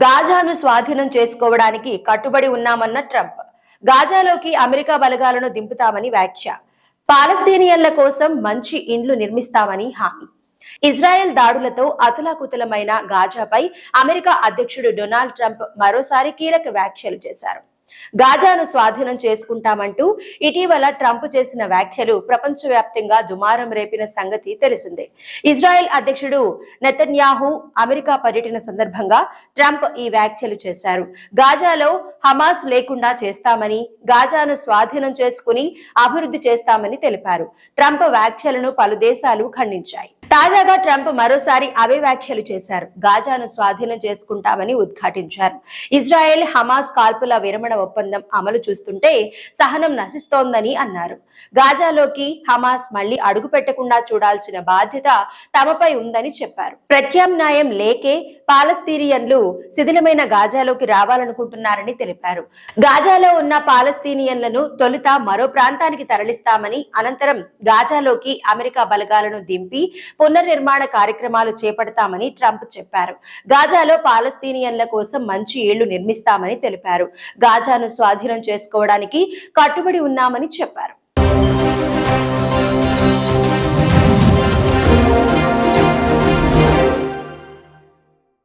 గాజాను స్వాధీనం చేసుకోవడానికి కట్టుబడి ఉన్నామన్న ట్రంప్. గాజాలోకి అమెరికా బలగాలను దింపుతామని వ్యాఖ్య. పాలస్తీనియన్ల కోసం మంచి ఇండ్లు నిర్మిస్తామని హామీ. ఇజ్రాయెల్ దాడులతో అతలాకుతలమైన గాజాపై అమెరికా అధ్యక్షుడు డొనాల్డ్ ట్రంప్ మరోసారి కీలక వ్యాఖ్యలు చేశారు. గాజాను స్వాధీనం చేసుకుంటామంటూ ఇటీవల ట్రంప్ చేసిన వ్యాఖ్యలు ప్రపంచవ్యాప్తంగా దుమారం రేపిన సంగతి తెలిసిందే. ఇజ్రాయెల్ అధ్యక్షుడు నెతన్యాహు అమెరికా పర్యటన సందర్భంగా ట్రంప్ ఈ వ్యాఖ్యలు చేశారు. గాజాలో హమాస్ లేకుండా చేస్తామని, గాజాను స్వాధీనం చేసుకుని అభివృద్ధి చేస్తామని తెలిపారు. ట్రంప్ వ్యాఖ్యలను పలు దేశాలు ఖండించాయి. తాజాగా ట్రంప్ మరోసారి అవే వ్యాఖ్యలు చేశారు. గాజాను స్వాధీనం చేసుకుంటామని ఉద్ఘాటించారు. ఇజ్రాయెల్ హమాస్ కాల్పుల విరమణ ఒప్పందం అమలు చూస్తుంటే సహనం నశిస్తోందని అన్నారు. గాజాలోకి హమాస్ మళ్లీ అడుగు పెట్టకుండా చూడాల్సిన బాధ్యత తమపై ఉందని చెప్పారు. ప్రత్యామ్నాయం లేకే పాలస్తీనియన్లు శిథిలమైన గాజాలోకి రావాలనుకుంటున్నారని తెలిపారు. గాజాలో ఉన్న పాలస్తీనియన్లను తొలుత మరో ప్రాంతానికి తరలిస్తామని, అనంతరం గాజాలోకి అమెరికా బలగాలను దింపి పునర్నిర్మాణ కార్యక్రమాలు చేపడతామని ట్రంప్ చెప్పారు. గాజాలో పాలస్తీనియన్ల కోసం మంచి ఇళ్లు నిర్మిస్తామని తెలిపారు. గాజాను స్వాధీనం చేసుకోవడానికి కట్టుబడి ఉన్నామని చెప్పారు.